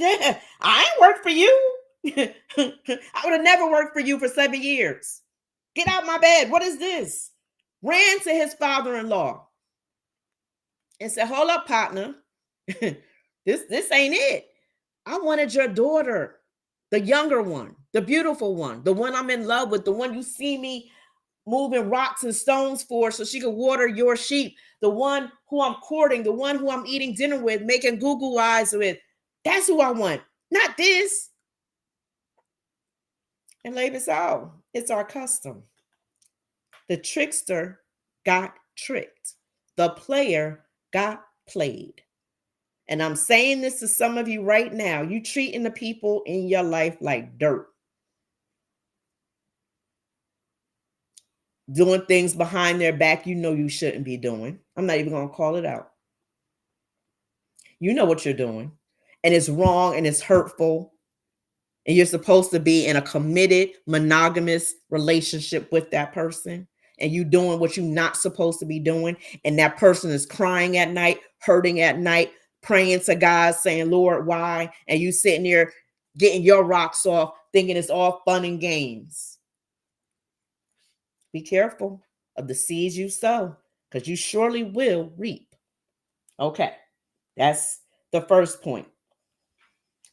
I ain't worked for you. I would have never worked for you for 7 years. Get out my bed. What is this? Ran to his father-in-law and said, hold up, partner. this ain't it. I wanted your daughter, the younger one, the beautiful one, the one I'm in love with, the one you see me moving rocks and stones for so she could water your sheep, the one who I'm courting, the one who I'm eating dinner with, making goo eyes with. That's who I want, not this. And Laban said, oh, it's our custom. The trickster got tricked. The player got played. And I'm saying this to some of you right now. You treating the people in your life like dirt. Doing things behind their back you know you shouldn't be doing. I'm not even going to call it out. You know what you're doing. And it's wrong and it's hurtful. And you're supposed to be in a committed, monogamous relationship with that person. And you doing what you're not supposed to be doing. And that person is crying at night, hurting at night, praying to God, saying, Lord, why? And you sitting there getting your rocks off, thinking it's all fun and games. Be careful of the seeds you sow, because you surely will reap. Okay, that's the first point.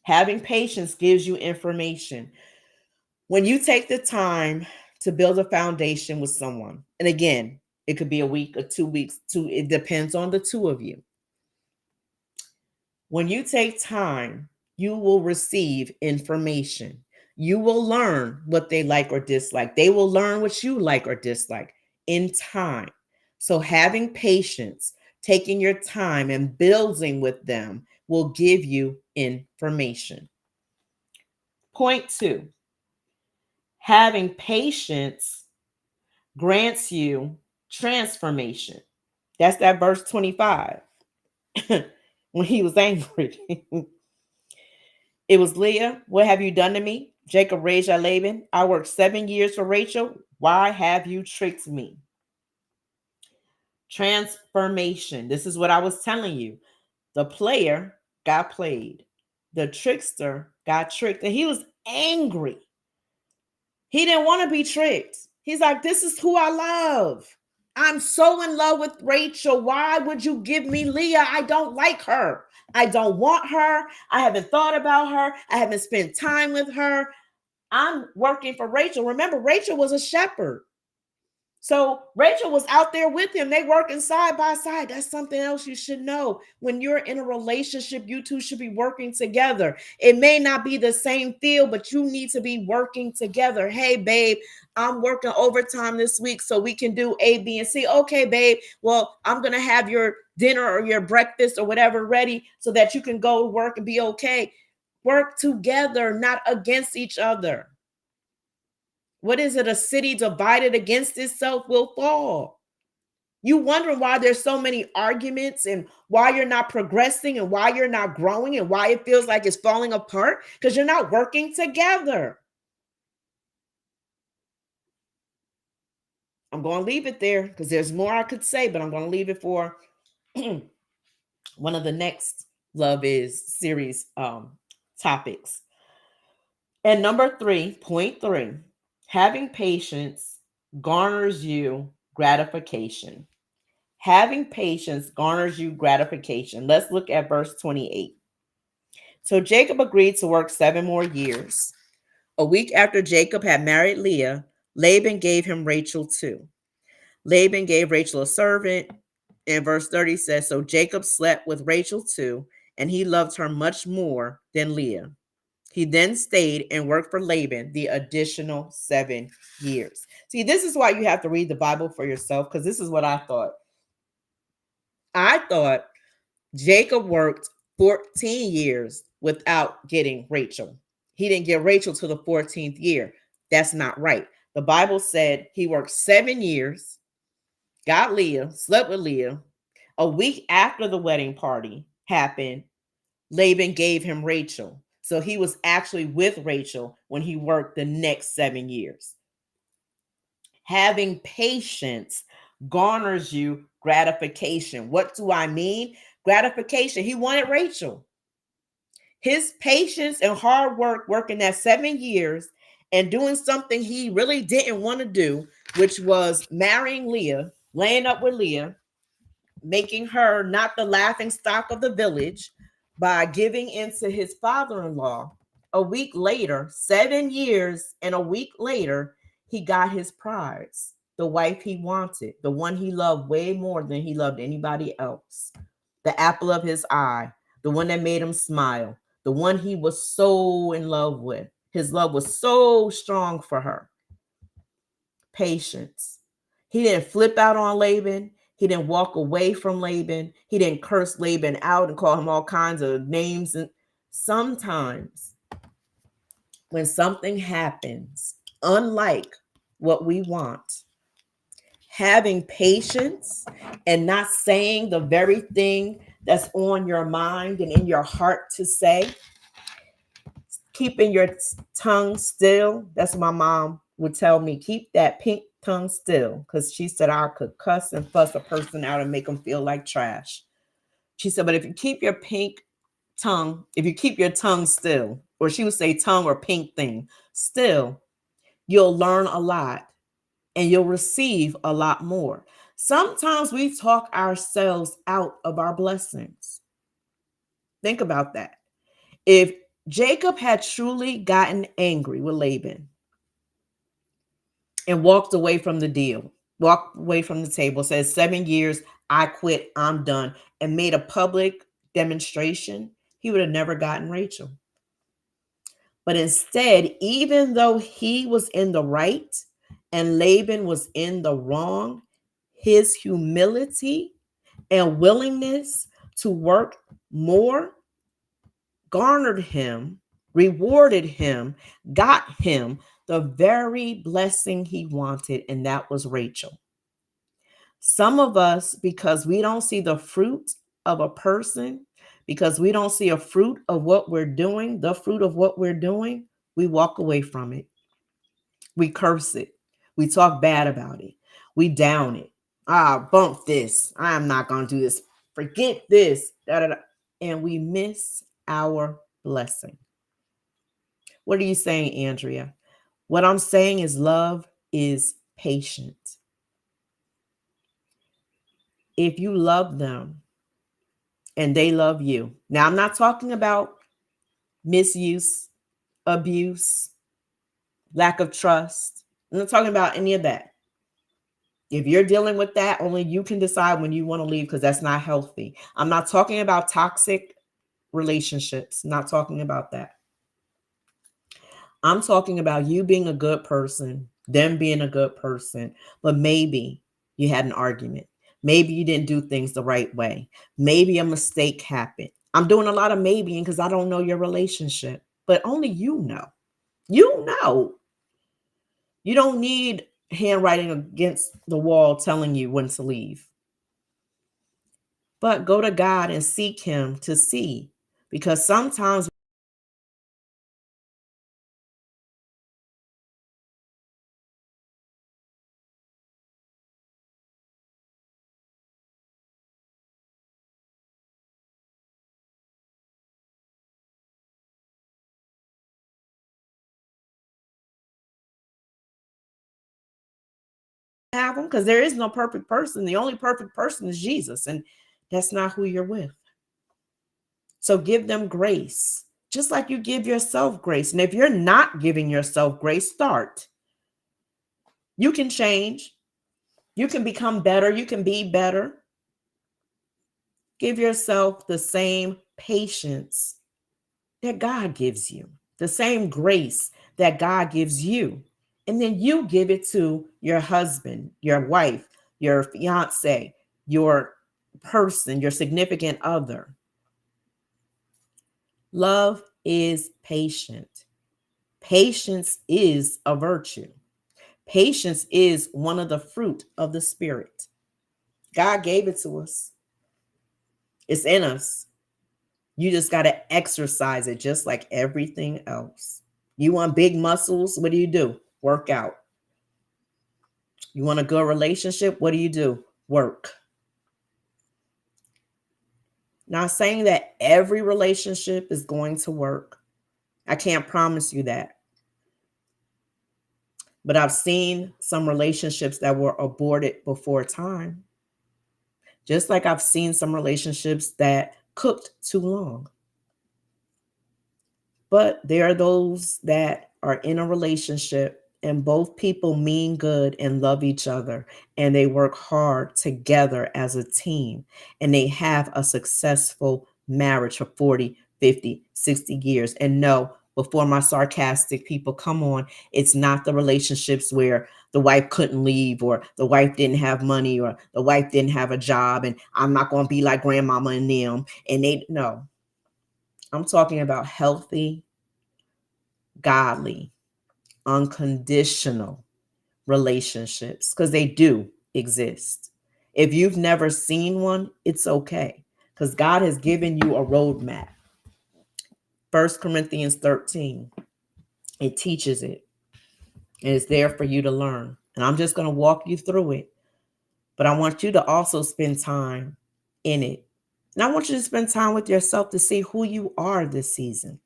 Having patience gives you information. When you take the time to build a foundation with someone, and again, it could be a week or 2 weeks, it depends on the two of you. When you take time, you will receive information. You will learn what they like or dislike. They will learn what you like or dislike in time. So having patience, taking your time and building with them will give you information. Point 2, having patience grants you transformation. That's that verse 25. When he was angry. It was Leah, what have you done to me? Jacob raged at Laban. I worked 7 years for Rachel. Why have you tricked me? Transformation. This is what I was telling you. The player got played. The trickster got tricked. And he was angry. He didn't want to be tricked. He's like, this is who I love. I'm so in love with Rachel. Why would you give me Leah? I don't like her. I don't want her. I haven't thought about her. I haven't spent time with her. I'm working for Rachel. Remember, Rachel was a shepherd. So Rachel was out there with him. They working side by side. That's something else you should know. When you're in a relationship, you two should be working together. It may not be the same field, but you need to be working together. Hey, babe, I'm working overtime this week so we can do A, B, and C. Okay, babe. Well, I'm going to have your dinner or your breakfast or whatever ready so that you can go to work and be okay. Work together, not against each other. What is it? A city divided against itself will fall. You wondering why there's so many arguments and why you're not progressing and why you're not growing and why it feels like it's falling apart? Because you're not working together. I'm going to leave it there because there's more I could say, but I'm going to leave it for one of the next Love Is series topics. And number 3, point 3, having patience garners you gratification. Having patience garners you gratification. Let's look at verse 28. So Jacob agreed to work 7 more years. A week after Jacob had married Leah, Laban gave him Rachel too. Laban gave Rachel a servant. And verse 30 says, so Jacob slept with Rachel too, and he loved her much more than Leah. He then stayed and worked for Laban the additional 7 years. See, this is why you have to read the Bible for yourself, because this is what I thought. I thought Jacob worked 14 years without getting Rachel. He didn't get Rachel till the 14th year. That's not right. The Bible said he worked 7 years, got Leah, slept with Leah. A week after the wedding party happened, Laban gave him Rachel. So he was actually with Rachel when he worked the next 7 years. Having patience garners you gratification. What do I mean? Gratification. He wanted Rachel. His patience and hard work, working that 7 years and doing something he really didn't want to do, which was marrying Leah, laying up with Leah, making her not the laughing stock of the village by giving in to his father-in-law. A week later, 7 years and a week later, he got his prize, the wife he wanted, the one he loved way more than he loved anybody else, the apple of his eye, the one that made him smile, the one he was so in love with. His love was so strong for her. Patience. He didn't flip out on Laban. He didn't walk away from Laban. He didn't curse Laban out and call him all kinds of names. And sometimes when something happens, unlike what we want, having patience and not saying the very thing that's on your mind and in your heart to say, keeping your tongue still. That's what my mom would tell me. Keep that pink tongue still, because she said I could cuss and fuss a person out and make them feel like trash. She said, but if you keep your if you keep your tongue still, or she would say tongue or pink thing still, you'll learn a lot and you'll receive a lot more. Sometimes we talk ourselves out of our blessings. Think about that. If Jacob had truly gotten angry with Laban and walked away from the deal, walked away from the table, says 7 years, I quit, I'm done, and made a public demonstration, he would have never gotten Rachel. But instead, even though he was in the right and Laban was in the wrong, his humility and willingness to work more garnered him, rewarded him, got him the very blessing he wanted, and that was Rachel. Some of us, because we don't see the fruit of a person, because we don't see a fruit of what we're doing, the fruit of what we're doing, we walk away from it. We curse it. We talk bad about it. We down it. Bump this. I am not going to do this. Forget this. Da, da, da. And we miss our blessing. What are you saying, Andrea? What I'm saying is love is patient. If you love them and they love you. Now, I'm not talking about misuse, abuse, lack of trust. I'm not talking about any of that. If you're dealing with that, only you can decide when you want to leave, because that's not healthy. I'm not talking about toxic relationships. Not talking about that. I'm talking about you being a good person, them being a good person, but maybe you had an argument. Maybe you didn't do things the right way. Maybe a mistake happened. I'm doing a lot of maybe because I don't know your relationship, but only you know. You know. You don't need handwriting against the wall telling you when to leave. But go to God and seek him to see, because sometimes have them, because there is no perfect person. The only perfect person is Jesus, and that's not who you're with. So give them grace, just like you give yourself grace. And if you're not giving yourself grace, start. You can change. You can become better. You can be better. Give yourself the same patience that God gives you, the same grace that God gives you. And then you give it to your husband, your wife, your fiance, your person, your significant other. Love is patient. Patience is a virtue. Patience is one of the fruit of the Spirit. God gave it to us. It's in us. You just got to exercise it just like everything else. You want big muscles? What do? Work out. You want a good relationship? What do? Work. Not saying that every relationship is going to work. I can't promise you that. But I've seen some relationships that were aborted before time. Just like I've seen some relationships that cooked too long. But there are those that are in a relationship and both people mean good and love each other and they work hard together as a team and they have a successful marriage for 40, 50, 60 years. And no, before my sarcastic people come on, it's not the relationships where the wife couldn't leave or the wife didn't have money or the wife didn't have a job and I'm not going to be like grandmama and them. And they, no, I'm talking about healthy, godly, unconditional relationships because they do exist. If you've never seen one, it's okay because God has given you a roadmap. 1 Corinthians 13, it teaches it and it's there for you to learn. And I'm just going to walk you through it, but I want you to also spend time in it. And I want you to spend time with yourself to see who you are this season.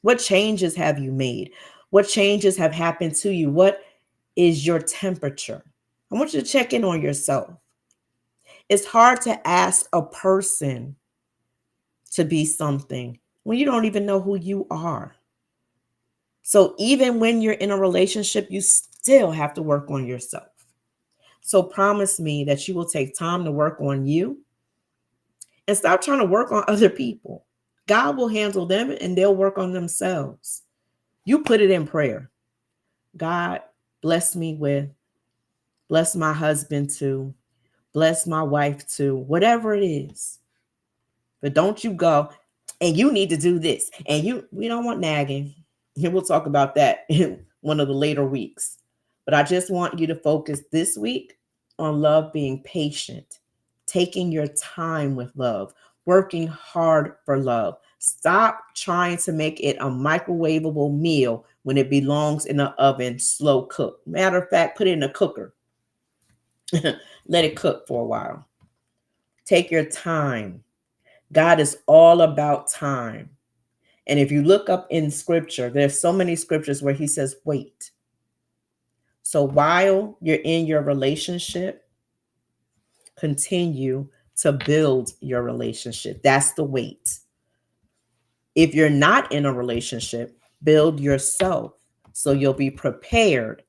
What changes have you made? What changes have happened to you? What is your temperature? I want you to check in on yourself. It's hard to ask a person to be something when you don't even know who you are. So even when you're in a relationship, you still have to work on yourself. So promise me that you will take time to work on you and stop trying to work on other people. God will handle them and they'll work on themselves. You put it in prayer. God, bless me with, bless my husband too, bless my wife too, whatever it is. But don't you go, and you need to do this. And we don't want nagging. And we'll talk about that in one of the later weeks. But I just want you to focus this week on love being patient, taking your time with love, working hard for love. Stop trying to make it a microwavable meal when it belongs in the oven, slow cook. Matter of fact, put it in a cooker. Let it cook for a while. Take your time. God is all about time. And if you look up in scripture, there's so many scriptures where he says, wait. So while you're in your relationship, continue to build your relationship. That's the wait. If you're not in a relationship, build yourself so you'll be prepared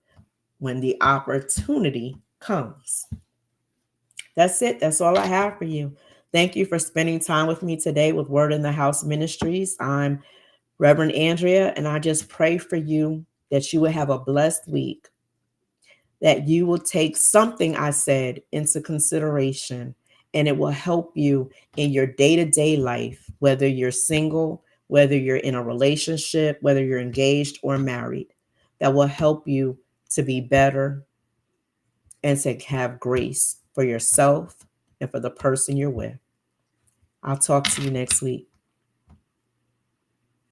when the opportunity comes. That's it. That's all I have for you. Thank you for spending time with me today with Word in the House Ministries. I'm Reverend Andrea, and I just pray for you that you will have a blessed week, that you will take something I said into consideration, and it will help you in your day-to-day life, whether you're single, whether you're in a relationship, whether you're engaged or married, that will help you to be better and to have grace for yourself and for the person you're with. I'll talk to you next week.